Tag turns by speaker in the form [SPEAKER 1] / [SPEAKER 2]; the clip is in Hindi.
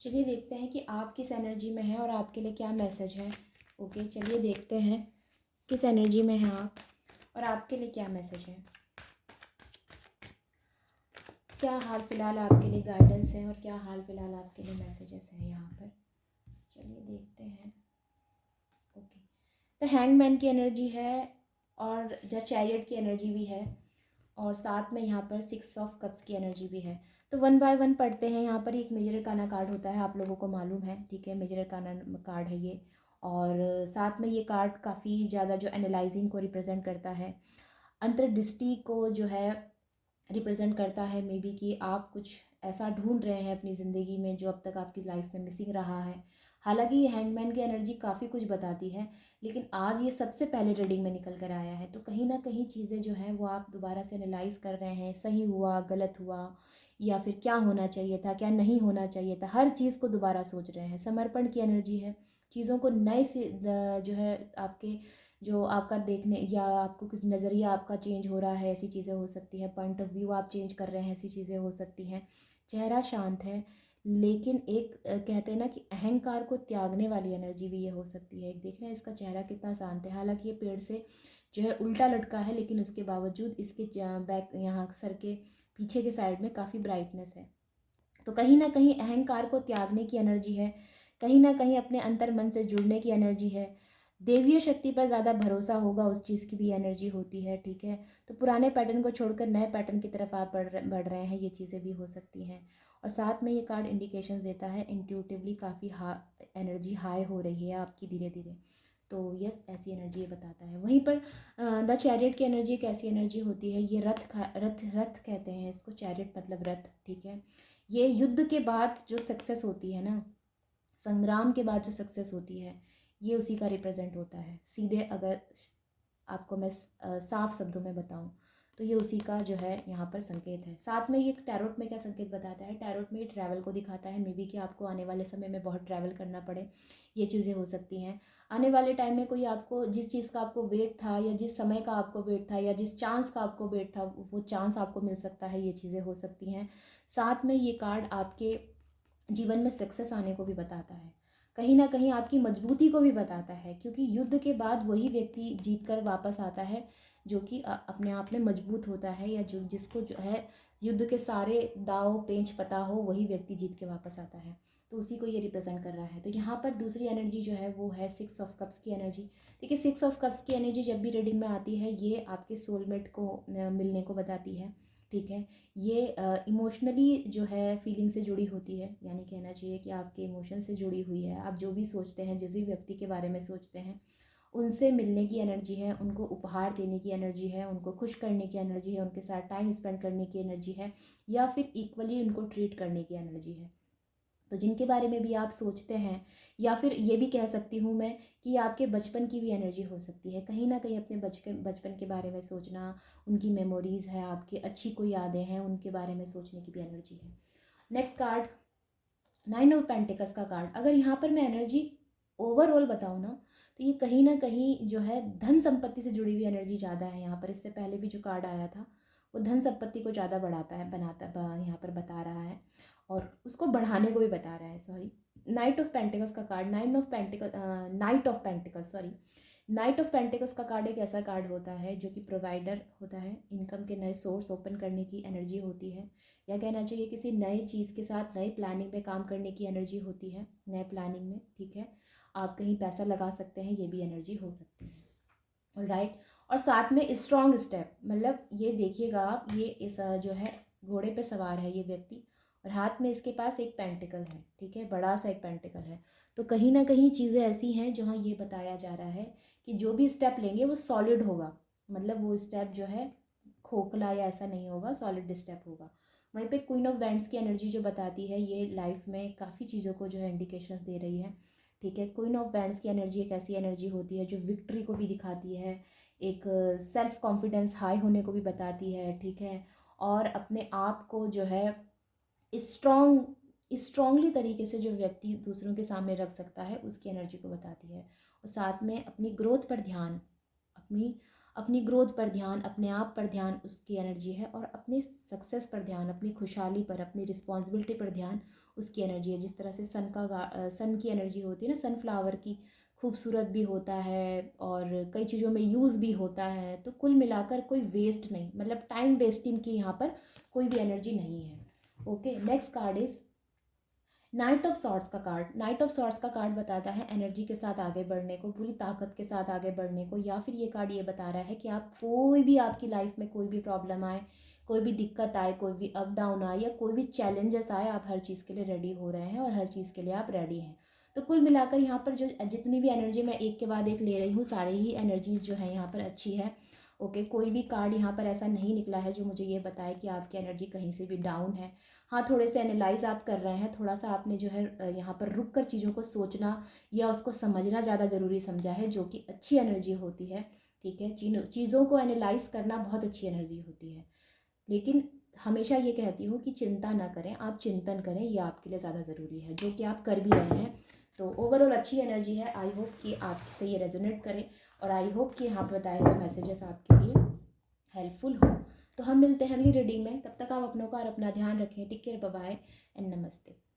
[SPEAKER 1] चलिए देखते हैं कि आप किस एनर्जी में हैं और आपके लिए क्या मैसेज है। ओके, चलिए देखते हैं किस एनर्जी में हैं आप और आपके लिए क्या मैसेज है। क्या हाल फिलहाल आपके लिए गाइडेंस है और क्या हाल फिलहाल आपके लिए मैसेजेस हैं यहाँ पर। चलिए देखते हैं। ओके, तो हैंगमैन की एनर्जी है और द चैरियट की एनर्जी भी है और साथ में यहाँ पर 6 ऑफ कप्स की एनर्जी भी है। तो वन बाय वन पढ़ते हैं। यहाँ पर एक मेजर अरकाना कार्ड होता है, आप लोगों को मालूम है, ठीक है। मेजर अरकाना कार्ड है ये और साथ में ये कार्ड काफ़ी ज़्यादा जो एनालाइजिंग को रिप्रेजेंट करता है, अंतर्दृष्टि को जो है रिप्रेजेंट करता है। मे बी कि आप कुछ ऐसा ढूंढ रहे हैं अपनी ज़िंदगी में जो अब तक आपकी लाइफ में मिसिंग रहा है। हालांकि ये हैंगमैन की एनर्जी काफ़ी कुछ बताती है, लेकिन आज ये सबसे पहले रीडिंग में निकल कर आया है। तो कहीं ना कहीं चीज़ें जो हैं वो आप दोबारा से एनालाइज कर रहे हैं, सही हुआ गलत हुआ या फिर क्या होना चाहिए था क्या नहीं होना चाहिए था, हर चीज़ को दोबारा सोच रहे हैं। समर्पण की एनर्जी है, चीज़ों को नए से जो है आपके जो आपका देखने या आपको किस नज़रिया आपका चेंज हो रहा है, ऐसी चीज़ें हो सकती हैं। पॉइंट ऑफ व्यू आप चेंज कर रहे हैं, ऐसी चीज़ें हो सकती हैं। चेहरा शांत है, लेकिन एक कहते हैं ना कि अहंकार को त्यागने वाली एनर्जी भी ये हो सकती है। एक देख रहे हैं इसका चेहरा कितना शांत है, हालांकि ये पेड़ से जो है उल्टा लटका है, लेकिन उसके बावजूद इसके बैक यहाँ सर के पीछे के साइड में काफ़ी ब्राइटनेस है। तो कहीं ना कहीं अहंकार को त्यागने की एनर्जी है, कहीं ना कहीं अपने अंतर मन से जुड़ने की एनर्जी है। देवीय शक्ति पर ज़्यादा भरोसा होगा, उस चीज़ की भी एनर्जी होती है, ठीक है। तो पुराने पैटर्न को छोड़कर नए पैटर्न की तरफ आप बढ़ रहे हैं, ये चीज़ें भी हो सकती हैं। और साथ में ये कार्ड इंडिकेशन देता है इंट्यूटिवली काफ़ी एनर्जी हाई हो रही है आपकी धीरे धीरे। तो यस, ऐसी एनर्जी ये बताता है। वहीं पर द चैरियट की एनर्जी एक ऐसी एनर्जी होती है, ये रथ कहते हैं इसको, चैरियट मतलब रथ, ठीक है। ये युद्ध के बाद जो सक्सेस होती है ना, संग्राम के बाद जो सक्सेस होती है, ये उसी का रिप्रेजेंट होता है। सीधे अगर आपको मैं साफ शब्दों में बताऊं तो ये उसी का जो है यहाँ पर संकेत है। साथ में ये टैरोट में क्या संकेत बताता है, टैरोट में ये ट्रैवल को दिखाता है। मे बी कि आपको आने वाले समय में बहुत ट्रैवल करना पड़े, ये चीज़ें हो सकती हैं। आने वाले टाइम में कोई आपको जिस चीज़ का आपको वेट था या जिस समय का आपको वेट था या जिस चांस का आपको वेट था, वो चांस आपको मिल सकता है, ये चीज़ें हो सकती हैं। साथ में ये कार्ड आपके जीवन में सक्सेस आने को भी बताता है, कहीं ना कहीं आपकी मजबूती को भी बताता है, क्योंकि युद्ध के बाद वही व्यक्ति जीत कर वापस आता है जो कि अपने आप में मजबूत होता है, या जो जिसको जो है युद्ध के सारे दाव पेंच पता हो, वही व्यक्ति जीत के वापस आता है। तो उसी को ये रिप्रेजेंट कर रहा है। तो यहाँ पर दूसरी एनर्जी जो है वो है 6 ऑफ कप्स की एनर्जी। देखिए 6 ऑफ कप्स की एनर्जी जब भी रीडिंग में आती है, ये आपके सोलमेट को मिलने को बताती है, ठीक है। ये इमोशनली जो है फीलिंग से जुड़ी होती है, यानी कहना चाहिए कि आपके इमोशन से जुड़ी हुई है। आप जो भी सोचते हैं, जिस भी व्यक्ति के बारे में सोचते हैं, उनसे मिलने की एनर्जी है, उनको उपहार देने की एनर्जी है, उनको खुश करने की एनर्जी है, उनके साथ टाइम स्पेंड करने की एनर्जी है, या फिर इक्वली उनको ट्रीट करने की एनर्जी है। तो जिनके बारे में भी आप सोचते हैं, या फिर ये भी कह सकती हूँ मैं कि आपके बचपन की भी एनर्जी हो सकती है। कहीं ना कहीं अपने बचपन बचपन के बारे में सोचना, उनकी मेमोरीज़ है, आपकी अच्छी कोई यादें हैं, उनके बारे में सोचने की भी एनर्जी है। नेक्स्ट कार्ड 9 ऑफ पेंटिकल्स का कार्ड। अगर यहाँ पर मैं एनर्जी ओवरऑल बताऊँ ना, तो ये कहीं ना कहीं जो है धन संपत्ति से जुड़ी हुई एनर्जी ज़्यादा है यहाँ पर। इससे पहले भी जो कार्ड आया था वो धन संपत्ति को ज़्यादा बढ़ाता है, यहाँ पर बता रहा है, और उसको बढ़ाने को भी बता रहा है। सॉरी, नाइट ऑफ पेंटिकल्स का कार्ड, knight of pentacles, sorry, night of pentacles का कार्ड एक ऐसा कार्ड होता है जो कि प्रोवाइडर होता है, इनकम के नए सोर्स ओपन करने की एनर्जी होती है, या कहना चाहिए किसी नए चीज़ के साथ नई प्लानिंग में काम करने की एनर्जी होती है, नए प्लानिंग में, ठीक है। आप कहीं पैसा लगा सकते हैं, ये भी एनर्जी हो सकती है, राइट। और साथ में स्ट्रॉन्ग स्टेप, मतलब ये देखिएगा आप, ये इस जो है घोड़े पे सवार है ये व्यक्ति, और हाथ में इसके पास एक पेंटिकल है, ठीक है, बड़ा सा एक पेंटिकल है। तो कहीं ना कहीं चीज़ें ऐसी हैं जहाँ ये बताया जा रहा है कि जो भी स्टेप लेंगे वो सॉलिड होगा, मतलब वो स्टेप जो है खोखला या ऐसा नहीं होगा, सॉलिड स्टेप होगा। वहीं पे क्वीन ऑफ बैंड्स की एनर्जी जो बताती है, ये लाइफ में काफ़ी चीज़ों को जो है इंडिकेशंस दे रही है, ठीक है। क्वीन ऑफ बैंड्स की एनर्जी एक ऐसी एनर्जी होती है जो विक्ट्री को भी दिखाती है, एक सेल्फ कॉन्फिडेंस हाई होने को भी बताती है, ठीक है। और अपने आप को जो है स्ट्रॉन्गली तरीके से जो व्यक्ति दूसरों के सामने रख सकता है, उसकी एनर्जी को बताती है। और साथ में अपनी ग्रोथ पर ध्यान, अपनी अपनी ग्रोथ पर ध्यान, अपने आप पर ध्यान, उसकी एनर्जी है। और अपनी सक्सेस पर ध्यान, अपनी खुशहाली पर, अपनी रिस्पॉन्सिबिलिटी पर ध्यान, उसकी एनर्जी है। जिस तरह से सन की एनर्जी होती है ना, सनफ्लावर की, खूबसूरत भी होता है और कई चीज़ों में यूज़ भी होता है। तो कुल मिलाकर कोई वेस्ट नहीं, मतलब टाइम वेस्टिंग की यहाँ पर कोई भी एनर्जी नहीं है। Okay, next card is knight of swords का कार्ड। नाइट ऑफ सॉर्ट्स का कार्ड बताता है एनर्जी के साथ आगे बढ़ने को, पूरी ताकत के साथ आगे बढ़ने को। या फिर ये कार्ड ये बता रहा है कि आप कोई भी आपकी लाइफ में कोई भी प्रॉब्लम आए, कोई भी दिक्कत आए, कोई भी अप डाउन आए या कोई भी चैलेंजेस आए, आप हर चीज़ के लिए रेडी हो रहे हैं और हर चीज़ के लिए आप रेडी हैं। तो कुल मिलाकर यहाँ पर जो जितनी भी एनर्जी मैं एक के बाद एक ले रही हूँ, सारी ही एनर्जीज़ जो है यहाँ पर अच्छी है। ओके, कोई भी कार्ड यहाँ पर ऐसा नहीं निकला है जो मुझे ये बताए कि आपकी एनर्जी कहीं से भी डाउन है। हाँ, थोड़े से एनालाइज आप कर रहे हैं, थोड़ा सा आपने जो है यहाँ पर रुक कर चीज़ों को सोचना या उसको समझना ज़्यादा ज़रूरी समझा है, जो कि अच्छी एनर्जी होती है। ठीक है, चीज़ों को एनालाइज करना बहुत अच्छी एनर्जी होती है। लेकिन हमेशा ये कहती हूँ कि चिंता ना करें, आप चिंतन करें, ये आपके लिए ज़्यादा ज़रूरी है, जो कि आप कर भी रहे हैं। तो ओवरऑल अच्छी एनर्जी है। आई होप कि आपसे ये रेजोनेट करे और आई होप कि यहाँ पर बताए हुए मैसेजेस आपके लिए हेल्पफुल हो। तो हम मिलते हैं अगली रीडिंग में, तब तक आप अपनों का और अपना ध्यान रखें। Take care, bye bye and नमस्ते।